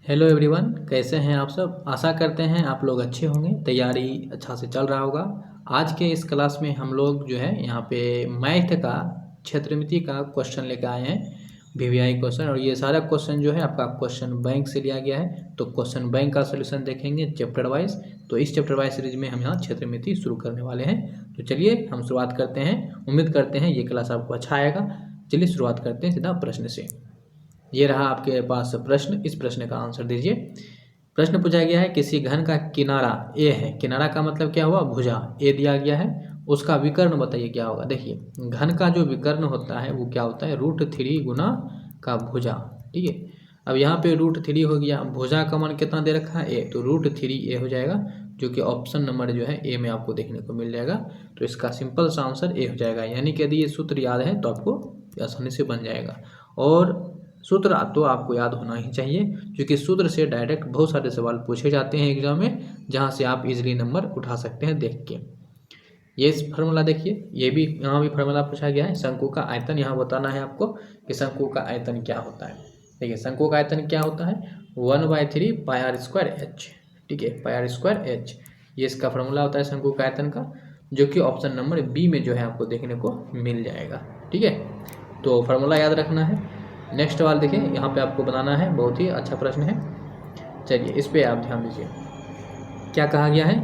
Hello everyone, कैसे हैं आप सब। आशा करते हैं आप लोग अच्छे होंगे, तैयारी अच्छा से चल रहा होगा। आज के इस क्लास में हम लोग जो है यहाँ पे मैथ का क्षेत्रमिति का क्वेश्चन लेकर आए हैं, वीवीआई क्वेश्चन। और ये सारा क्वेश्चन जो है आपका क्वेश्चन बैंक से लिया गया है। तो क्वेश्चन बैंक का सोल्यूशन देखेंगे चैप्टर वाइज। तो इस चैप्टर वाइज सीरीज में हम यहाँ क्षेत्रमिति शुरू करने वाले हैं। तो चलिए हम शुरुआत करते हैं। उम्मीद करते हैं ये क्लास आपको अच्छा आएगा। चलिए शुरुआत करते हैं सीधा प्रश्न से। ये रहा आपके पास प्रश्न, इस प्रश्न का आंसर दीजिए। प्रश्न पूछा गया है किसी घन का किनारा ए है। किनारा का मतलब क्या हुआ, भुजा ए दिया गया है। उसका विकर्ण बताइए क्या होगा। देखिए घन का जो विकर्ण होता है वो क्या होता है, √3 गुना का भुजा। ठीक है, अब यहाँ पे √3 हो गया, भुजा का मान कितना दे रखा है ए, तो √3a हो जाएगा, जो कि ऑप्शन नंबर जो है ए में आपको देखने को मिल जाएगा। तो इसका सिंपल सा आंसर ए हो जाएगा। यानी कि यदि ये सूत्र याद है तो आपको आसानी से बन जाएगा। और सूत्र तो आपको याद होना ही चाहिए, क्योंकि सूत्र से डायरेक्ट बहुत सारे सवाल पूछे जाते हैं एग्जाम में, जहां से आप इजीली नंबर उठा सकते हैं देख के। ये फार्मूला देखिए, ये भी यहाँ भी फार्मूला पूछा गया है। शंकु का आयतन यहाँ बताना है आपको कि शंकु का आयतन क्या होता है। देखिए शंकु का आयतन क्या होता है, 1/3 πr²h। ठीक है, πr²h, ये इसका फार्मूला होता है शंकु का आयतन का, जो कि ऑप्शन नंबर बी में जो है आपको देखने को मिल जाएगा। ठीक है, तो फार्मूला याद रखना है। नेक्स्ट सवाल देखिए, यहाँ पे आपको बनाना है, बहुत ही अच्छा प्रश्न है। चलिए इस पे आप ध्यान दीजिए। क्या कहा गया है,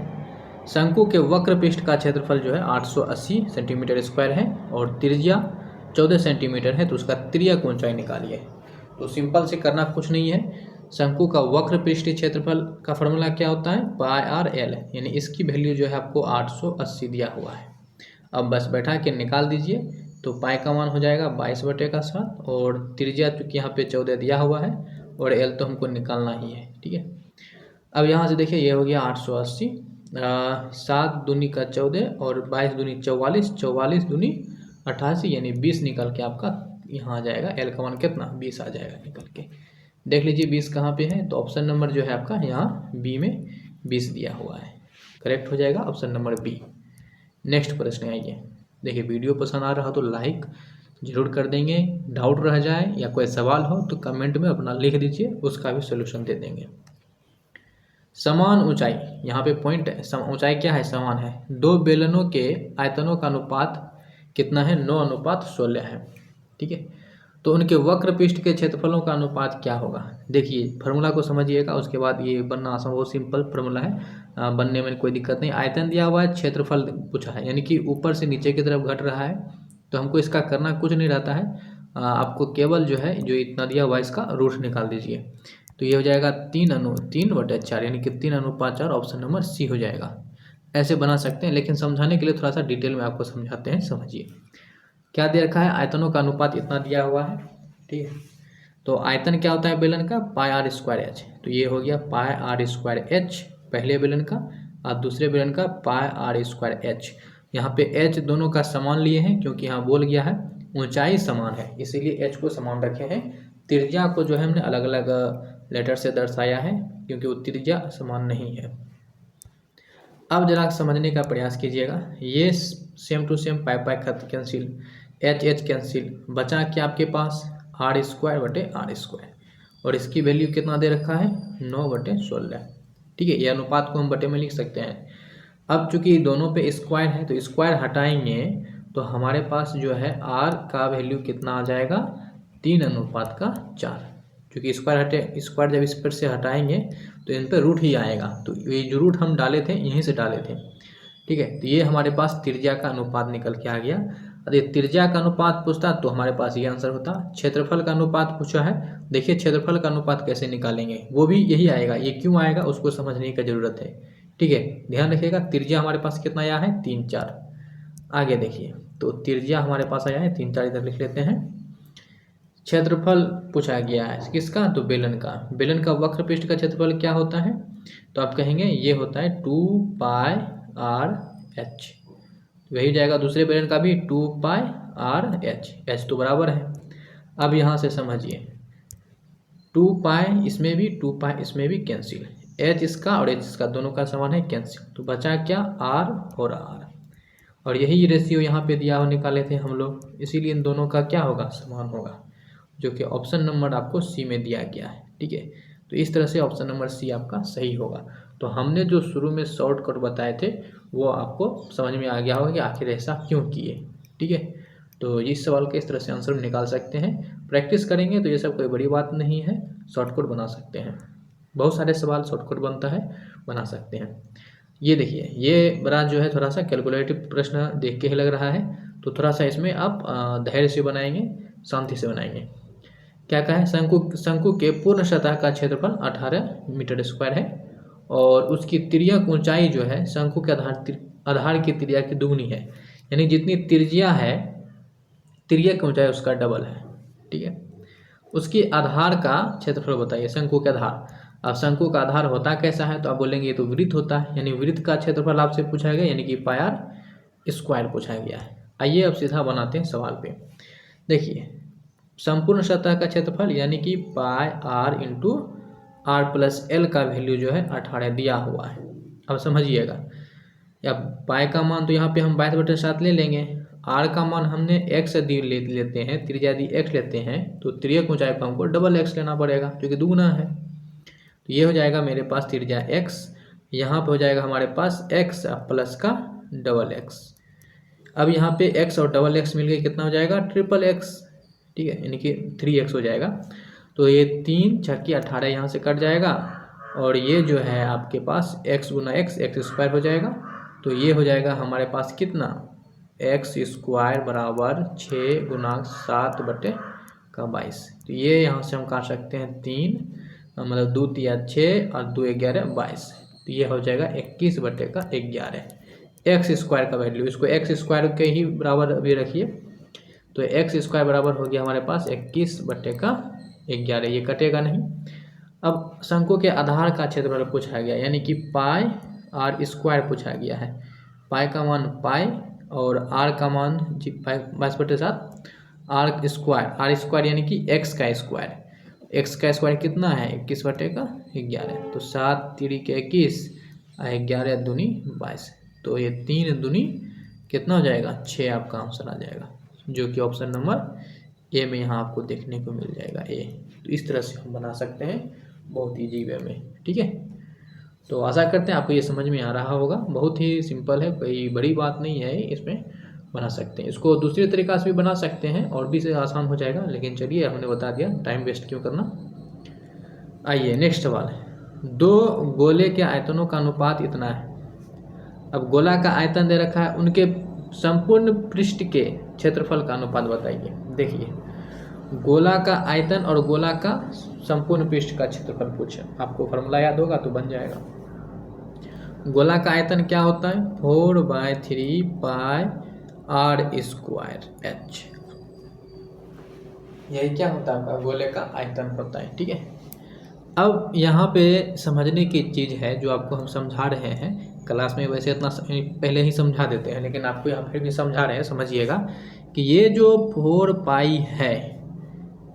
शंकु के वक्र पृष्ठ का क्षेत्रफल जो है 880 सेंटीमीटर स्क्वायर है और त्रिज्या 14 सेंटीमीटर है। तो उसका त्रिज्यक ऊंचाई निकालिए। तो सिंपल से करना कुछ नहीं है। शंकु का वक्र पृष्ठीय क्षेत्रफल का फॉर्मूला क्या होता है, πr/l, यानी इसकी वैल्यू जो है आपको 880 दिया हुआ है। अब बस बैठा के निकाल दीजिए। तो पाई का मान हो जाएगा 22/7 और त्रिज्या चूँकि यहाँ पे 14 दिया हुआ है और एल तो हमको निकालना ही है। ठीक है, अब यहाँ से देखिए ये हो गया 880, 7 दूनी का 14 और 22 दूनी 44, 44 दूनी 88, यानी 20 निकल के आपका यहाँ आ जाएगा। एल का मान कितना, 20 आ जाएगा निकल के। देख लीजिए 20 कहाँ पे है, तो ऑप्शन नंबर जो है आपका यहाँ बी में 20 दिया हुआ है। करेक्ट हो जाएगा ऑप्शन नंबर बी। नेक्स्ट प्रश्न आइए। देखिए वीडियो पसंद आ रहा हो तो लाइक जरूर कर देंगे। डाउट रह जाए या कोई सवाल हो तो कमेंट में अपना लिख दीजिए, उसका भी सोल्यूशन दे देंगे। समान ऊंचाई, यहाँ पे पॉइंट है, ऊंचाई क्या है, समान है। दो बेलनों के आयतनों का अनुपात कितना है, 9:16 है। ठीक है, तो उनके वक्र पृष्ठ के क्षेत्रफलों का अनुपात क्या होगा। देखिए फार्मूला को समझिएगा, उसके बाद ये बनना आसान, बहुत सिंपल फार्मूला है, बनने में कोई दिक्कत नहीं। आयतन दिया हुआ है, क्षेत्रफल पूछा है, यानी कि ऊपर से नीचे की तरफ घट रहा है। तो हमको इसका करना कुछ नहीं रहता है, आपको केवल जो है जो इतना दिया हुआ है इसका रूट निकाल दीजिए। तो ये हो जाएगा 3/4, यानी कि 3:4, ऑप्शन नंबर सी हो जाएगा। ऐसे बना सकते हैं, लेकिन समझाने के लिए थोड़ा सा डिटेल में आपको समझाते हैं, समझिए। क्या दे रखा है, आयतनों का अनुपात इतना दिया हुआ है। ठीक है, तो आयतन क्या होता है बेलन का, πr²h। तो ये हो गया πr²h पहले बेलन का, और दूसरे बेलन का πr²h। यहाँ पे h दोनों का समान लिए हैं, क्योंकि यहाँ बोल गया है ऊंचाई समान है, इसीलिए h को समान रखे हैं। त्रिज्या को जो है हमने अलग अलग लेटर से दर्शाया है, क्योंकि वो त्रिज्या समान नहीं है। अब जरा समझने का प्रयास कीजिएगा। ये सेम टू सेम पाई खत कैंसिल, h कैंसिल, बचा क्या आपके पास, r²/r², और इसकी वैल्यू कितना दे रखा है, 9/16। ठीक है, ये अनुपात को हम बटे में लिख सकते हैं। अब चूंकि दोनों पे स्क्वायर है तो स्क्वायर हटाएंगे तो हमारे पास जो है r का वैल्यू कितना आ जाएगा, 3:4। क्योंकि स्क्वायर जब इस पर से हटाएंगे तो इन पर रूट ही आएगा। तो ये जो रूट हम डाले थे यहीं से डाले थे। ठीक है, तो ये हमारे पास त्रिज्या का अनुपात निकल के आ गया। यदि त्रिज्या का अनुपात पूछता तो हमारे पास ये आंसर होता। क्षेत्रफल का अनुपात पूछा है, देखिए क्षेत्रफल का अनुपात कैसे निकालेंगे, वो भी यही आएगा। ये क्यों आएगा उसको समझने की जरूरत है। ठीक है, ध्यान रखिएगा। त्रिज्या हमारे पास कितना आया है, 3, 4। आगे देखिए, तो त्रिज्या हमारे पास आया है 3, 4, इधर लिख लेते हैं। क्षेत्रफल पूछा गया है किसका, तो बेलन का। बेलन का वक्र पृष्ठ का क्षेत्रफल क्या होता है, तो आप कहेंगे ये होता है 2πr/h। वही जाएगा दूसरे बेलन का भी 2πr/h, h तो बराबर है। अब यहाँ से समझिए, 2π इसमें भी 2π इसमें भी कैंसिल, h इसका और h इसका दोनों का समान है, कैंसिल। तो बचा क्या, r और r, और यही रेशियो यहाँ पे दिया हुआ निकाले थे हम लोग, इसीलिए इन दोनों का क्या होगा, समान होगा, जो कि ऑप्शन नंबर आपको सी में दिया गया है। ठीक है, तो इस तरह से ऑप्शन नंबर सी आपका सही होगा। तो हमने जो शुरू में शॉर्टकट बताए थे वो आपको समझ में आ गया होगा कि आखिर ऐसा क्यों किए। ठीक है, तो इस सवाल के इस तरह से आंसर निकाल सकते हैं। प्रैक्टिस करेंगे तो ये सब कोई बड़ी बात नहीं है, शॉर्टकट बना सकते हैं। बहुत सारे सवाल शॉर्टकट बनता है, बना सकते हैं। ये देखिए, ये बड़ा जो है थोड़ा सा कैलकुलेटिव प्रश्न देख के ही लग रहा है, तो थोड़ा सा इसमें आप धैर्य से बनाएंगे, शांति से बनाएंगे। क्या कहा है, शंकु के पूर्ण सतह का क्षेत्रफल 18 मीटर स्क्वायर है और उसकी तिर्यक ऊंचाई जो है शंकु के आधार की तिर्यक की दुगनी है। यानी जितनी तिर्य्या है, तिर्यक ऊंचाई उसका डबल है। ठीक है, उसकी आधार का क्षेत्रफल बताइए, शंकु के आधार। अब शंकु का आधार होता कैसा है, तो आप बोलेंगे ये तो वृत्त होता है, यानी वृत्त का क्षेत्रफल आपसे पूछा गया, यानी कि पाई आर स्क्वायर पूछा गया है। आइए अब सीधा बनाते हैं सवाल पे। देखिए, संपूर्ण सतह का क्षेत्रफल यानी कि pi R into R plus L का वैल्यू जो है 18 दिया हुआ है। अब समझिएगा, या पाई का मान तो यहाँ पे हम 22/7 ले लेंगे, आर का मान हमने एक्स लेते हैं, त्रिज्या दी एक्स लेते हैं, तो त्रिज्या ऊंचाई को हमको डबल एक्स लेना पड़ेगा क्योंकि दुगुना है। तो ये हो जाएगा मेरे पास त्रिज्या एक्स, यहाँ पे हो जाएगा हमारे पास एक्स प्लस का डबल एक्स। अब यहाँ पे एक्स और डबल एक्स मिल गए, कितना हो जाएगा, ट्रिपल एक्स। ठीक है, यानी कि 3x हो जाएगा। तो ये 3 छक्की 18 यहाँ से कट जाएगा और ये जो है आपके पास x गुना एक्स स्क्वायर हो जाएगा। तो ये हो जाएगा हमारे पास कितना, एक्स स्क्वायर बराबर 6 गुना 7/22। तो ये यहाँ से हम काट सकते हैं 3, मतलब 2 तिया 6 और 2 11 22। तो ये हो जाएगा 21/11 एक्स स्क्वायर का वैल्यू। इसको एक्स स्क्वायर के ही बराबर अभी रखिए, तो एक्स स्क्वायर बराबर हो गया हमारे पास 21/11, ये कटेगा नहीं। अब शंकु के आधार का क्षेत्रफल पूछा गया, यानी कि पाई आर स्क्वायर पूछा गया है। पाई का मान पाई और आर का मान 22/7 आर स्क्वायर यानी कि एक्स का स्क्वायर। एक्स का स्क्वायर कितना है, 21/11। तो 7 3 के 21, 11 दूनी 22। तो ये 3 दूनी कितना हो जाएगा, 6 आपका आंसर आ जाएगा, जो कि ऑप्शन नंबर ए में यहाँ आपको देखने को मिल जाएगा, ए। तो इस तरह से हम बना सकते हैं बहुत ईजी वे में। ठीक है, तो आशा करते हैं आपको ये समझ में आ रहा होगा। बहुत ही सिंपल है, कोई बड़ी बात नहीं है, इसमें बना सकते हैं। इसको दूसरे तरीक़ा से भी बना सकते हैं और भी से आसान हो जाएगा, लेकिन चलिए हमने बता दिया, टाइम वेस्ट क्यों करना। आइए नेक्स्ट सवाल है, 2 गोले के आयतनों का अनुपात इतना है। अब गोला का आयतन दे रखा है, उनके संपूर्ण पृष्ठ के क्षेत्रफल का अनुपात बताइए। देखिए, गोला का आयतन और गोला का संपूर्ण पृष्ठ का क्षेत्रफल पूछे, आपको फॉर्मूला याद होगा तो बन जाएगा। गोला का आयतन क्या होता है, 4/3 पाई आर स्क्वायर एच। यही क्या होता है, आपका गोले का आयतन होता है। ठीक है, अब यहाँ पे समझने की चीज़ है जो आपको हम समझा रहे हैं क्लास में, वैसे इतना पहले ही समझा देते हैं, लेकिन आपको यहाँ फिर भी समझा रहे हैं, समझिएगा कि ये जो 4 पाई है,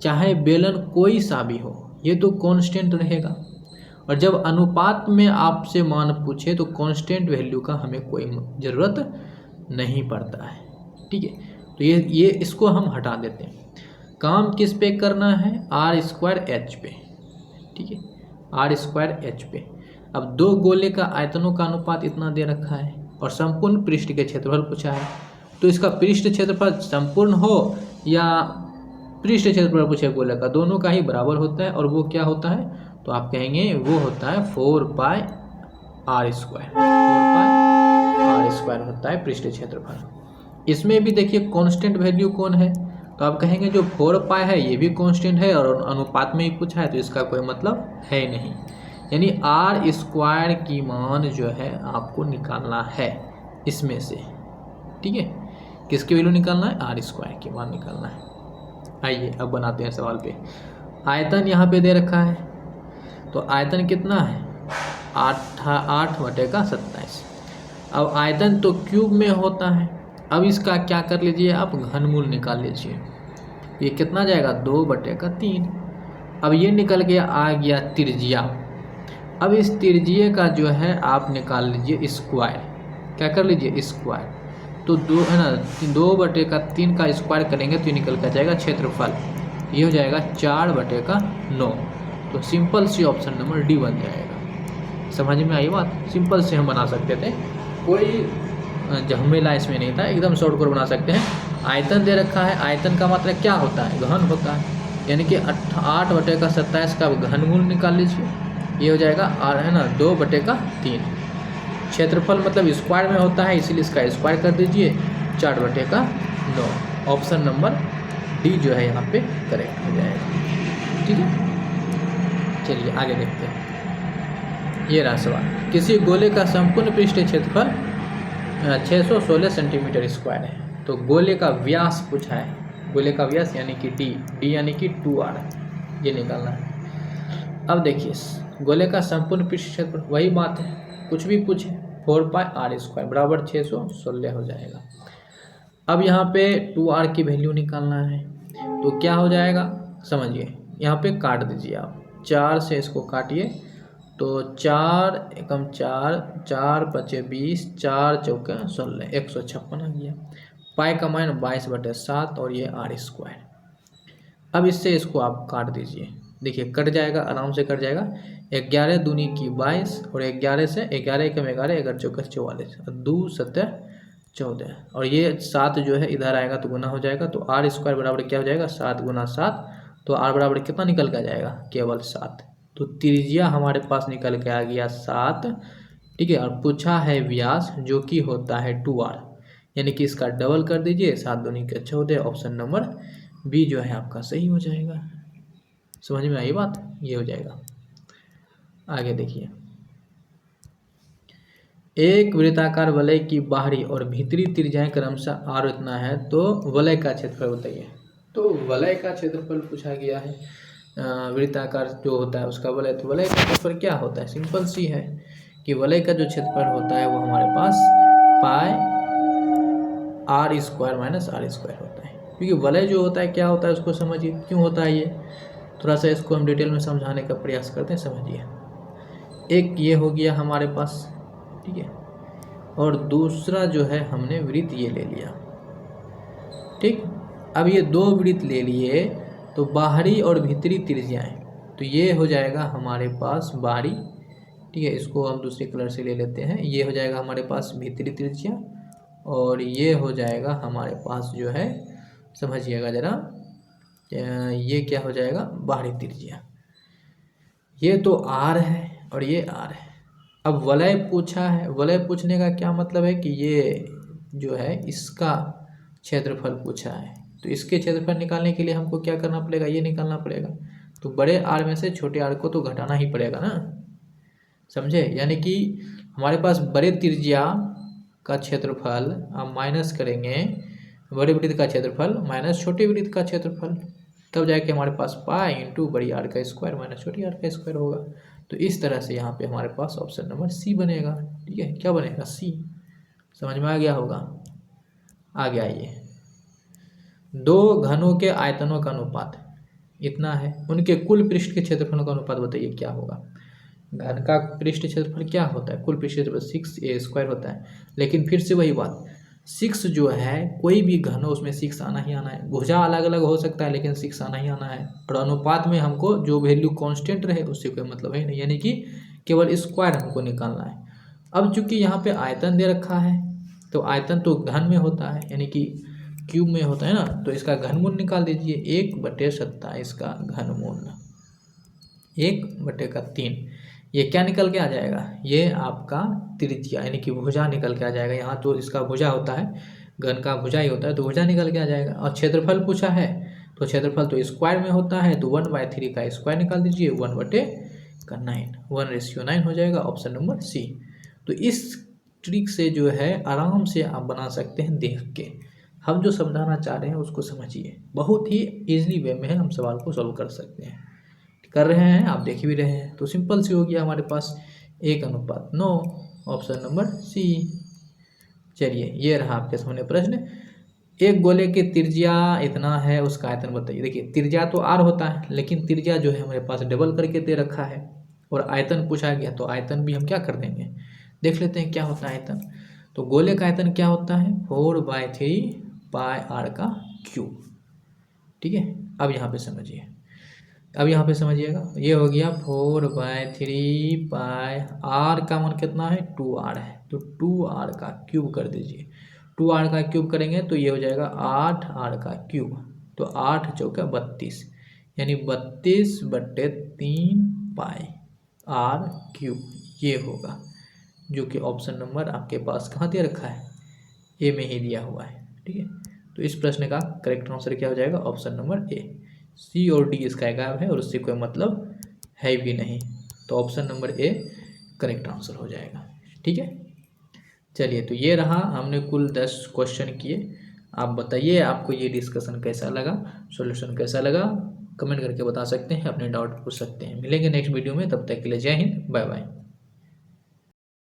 चाहे बेलन कोई सा भी हो, ये तो कांस्टेंट रहेगा। और जब अनुपात में आपसे मान पूछे तो कांस्टेंट वैल्यू का हमें कोई ज़रूरत नहीं पड़ता है। ठीक है, तो ये इसको हम हटा देते हैं। काम किस पे करना है, आर स्क्वायर एच पे। ठीक है, आर स्क्वायर एच पे। अब 2 गोले का आयतनों का अनुपात इतना दे रखा है और संपूर्ण पृष्ठ के क्षेत्रफल पूछा है, तो इसका पृष्ठ क्षेत्रफल संपूर्ण हो या पृष्ठ क्षेत्रफल पूछे गोले का, दोनों का ही बराबर होता है। और वो क्या होता है, तो आप कहेंगे वो होता है 4 pi R square. 4 pi R square होता है पृष्ठ क्षेत्रफल। इसमें भी देखिए कांस्टेंट वैल्यू कौन है, तो आप कहेंगे जो 4 पाई है ये भी कांस्टेंट है और अनुपात में ही पूछा है, तो इसका कोई मतलब है नहीं। यानी आर स्क्वायर की मान जो है आपको निकालना है इसमें से। ठीक है, किसकी वैल्यू निकालना है, आर स्क्वायर की मान निकालना है। आइए अब बनाते हैं सवाल पे। आयतन यहाँ पे दे रखा है, तो आयतन कितना है, 8/27। अब आयतन तो क्यूब में होता है। अब इसका क्या कर लीजिए, आप घनमूल निकाल लीजिए। ये कितना जाएगा, 2/3। अब ये निकल के आ गया त्रिज्या। अब इस त्रिज्या का जो है आप निकाल लीजिए स्क्वायर। क्या कर लीजिए, स्क्वायर। तो 2 है ना, 2/3 का स्क्वायर करेंगे तो ये निकल कर जाएगा क्षेत्रफल। ये हो जाएगा 4/9। तो simple C option number D बन जाएगा। समझ में आई बात? सिंपल से हम बना सकते थे, कोई झमेला इसमें नहीं था, एकदम शॉर्ट कर बना सकते हैं। आयतन दे रखा है, आयतन का मतलब क्या होता है? घन होता है, यानी कि 8/27 का घनमूल निकाल लीजिए, ये हो जाएगा आर है ना 2/3। क्षेत्रफल मतलब स्क्वायर में होता है, इसीलिए इसका स्क्वायर कर दीजिए, 4/9। ऑप्शन नंबर डी जो है यहाँ पे करेक्ट हो जाएगा। ठीक है, चलिए आगे देखते हैं। ये रहा सवाल, किसी गोले का संपूर्ण पृष्ठीय क्षेत्रफल 616 सेंटीमीटर स्क्वायर है, तो गोले का व्यास पूछा है। गोले का व्यास यानी कि डी यानी कि 2r, ये निकालना है। अब देखिए, गोले का संपूर्ण पृष्ठीय क्षेत्रफल, वही बात है, कुछ भी पूछे, 4πr² बराबर 616 हो जाएगा। अब यहाँ पे 2r की वैल्यू निकालना है, तो क्या हो जाएगा समझिए, यहाँ पे काट दीजिए आप, 4 से इसको काटिए, तो 4 एकम 4, 4 पचे 20, 4 चौके 16, 156 आ गया। पाई का मान 22/7 और ये r²। अब इससे इसको आप काट दीजिए, देखिए कट जाएगा, आराम से कट जाएगा। 11 दूनी की 22 और 11 से 11 एकम 11, 11 चौके 44, 2 7 14, और ये 7 जो है इधर आएगा तो गुना हो जाएगा, तो r² बराबर क्या हो जाएगा 7 × 7, तो r बराबर कितना निकल के आ जाएगा? केवल 7। तो त्रिज्या हमारे पास निकल के आ गया 7। ठीक है, और पूछा है व्यास जो कि होता है 2r, यानी कि इसका डबल कर दीजिए, 7 दूनी के 14। ऑप्शन नंबर बी जो है आपका सही हो जाएगा। समझ में आई बात? ये हो जाएगा। आगे देखिए, एक वृत्ताकार वलय की बाहरी और भीतरी त्रिज्याएं क्रमशः r इतना है, तो वलय का क्षेत्रफल बताइए। तो वलय का क्षेत्रफल पूछा गया है, वृत्ताकार जो होता है उसका वलय, तो वलय का क्षेत्रफल क्या होता है? सिंपल सी है कि वलय का जो क्षेत्रफल होता है वो हमारे पास पाई r² होता है, क्योंकि वलय जो होता है क्या होता है उसको समझिए, क्यों होता है ये, थोड़ा सा इसको हम डिटेल में समझाने का प्रयास करते हैं, समझिए। एक ये हो गया हमारे पास, ठीक है, और दूसरा जो है हमने वृत्त ये ले लिया। ठीक, अब ये 2 वृत्त ले लिए, तो बाहरी और भीतरी त्रिज्याएं, तो ये हो जाएगा हमारे पास बाहरी, ठीक है, इसको हम दूसरे कलर से ले लेते हैं, ये हो जाएगा हमारे पास भीतरी त्रिज्या, और ये हो जाएगा हमारे पास जो है, समझिएगा ज़रा, ये क्या हो जाएगा बाहरी त्रिज्या। ये तो r है और ये r है। अब वलय पूछा है, वलय पूछने का क्या मतलब है कि ये जो है इसका क्षेत्रफल पूछा है, तो इसके क्षेत्रफल निकालने के लिए हमको क्या करना पड़ेगा? ये निकालना पड़ेगा, तो बड़े r में से छोटे r को तो घटाना ही पड़ेगा ना, समझे? यानी कि हमारे पास बड़े त्रिज्या का क्षेत्रफल हम माइनस करेंगे, बड़े वृत्त का क्षेत्रफल माइनस छोटे वृत्त का क्षेत्रफल, तब जाके हमारे पास पाई इंटू बड़ी r² माइनस छोटी r² होगा। तो इस तरह से यहाँ पे हमारे पास ऑप्शन नंबर सी बनेगा। ठीक है, क्या बनेगा? सी। समझ में आ गया होगा। आगे आइए, 2 घनों के आयतनों का अनुपात इतना है, उनके कुल पृष्ठ के क्षेत्रफल का अनुपात बताइए क्या होगा। घन का पृष्ठ क्षेत्रफल क्या होता है? कुल पृष्ठ क्षेत्रफल 6a² होता है, लेकिन फिर से वही बात, 6 जो है कोई भी घन हो उसमें 6 आना ही आना है। भुजा अलग अलग हो सकता है लेकिन 6 आना ही आना है, और अनुपात में हमको जो वैल्यू कांस्टेंट रहे उससे कोई मतलब है नहीं, यानी कि केवल स्क्वायर हमको निकालना है। अब चूंकि यहाँ पे आयतन दे रखा है, तो आयतन तो घन में होता है यानी कि क्यूब में होता है ना, तो इसका घनमूल निकाल दीजिए, 1/27 का घनमूल 1/3। ये क्या निकल के आ जाएगा? ये आपका त्रिज्या यानी कि भुजा निकल के आ जाएगा। यहाँ तो इसका भुजा होता है, घन का भुजा ही होता है, तो भुजा निकल के आ जाएगा। और क्षेत्रफल पूछा है, तो क्षेत्रफल तो स्क्वायर में होता है, तो 1/3 का स्क्वायर निकाल दीजिए, 1/9, 1:9 हो जाएगा। Option number C. तो इस ट्रिक से जो है आराम से आप बना सकते हैं देख के। हम जो समझाना चाह रहे हैं उसको समझिए, बहुत ही ईजिली वे में हम सवाल को सॉल्व कर सकते हैं। कर रहे हैं, आप देख भी रहे हैं, तो सिंपल सी हो गया हमारे पास 1:9। ऑप्शन नंबर सी। चलिए, ये रहा आपके सामने प्रश्न। एक गोले की त्रिज्या इतना है, उसका आयतन बताइए। देखिए, त्रिज्या तो r होता है, लेकिन त्रिज्या जो है हमारे पास डबल करके दे रखा है, और आयतन पूछा गया, तो आयतन भी हम क्या कर देंगे, देख लेते हैं क्या होता है आयतन। तो गोले का आयतन क्या होता है? 4/3 πr3। ठीक है, अब यहाँ पे समझिए, अब यहाँ पे समझिएगा, ये हो गया 4/3 आर का मान कितना है 2r है, तो 2r का क्यूब कर दीजिए। 2r का क्यूब करेंगे तो ये हो जाएगा 8r का क्यूब, तो 8 चौका 32, यानी 32/3 पाई आर क्यूब, ये होगा, जो कि ऑप्शन नंबर आपके पास कहाँ दे रखा है, ए में ही दिया हुआ है। ठीक है, तो इस प्रश्न का करेक्ट आंसर क्या हो जाएगा, ऑप्शन नंबर ए। सी और डी इसका गायब है और उससे कोई मतलब है भी नहीं, तो option number A correct answer हो जाएगा। ठीक है, चलिए, तो ये रहा, हमने कुल 10 क्वेश्चन किए। आप बताइए आपको ये डिस्कशन कैसा लगा, सॉल्यूशन कैसा लगा, कमेंट करके बता सकते हैं, अपने डाउट पूछ सकते हैं। मिलेंगे नेक्स्ट वीडियो में, तब तक के लिए जय हिंद, बाय बाय।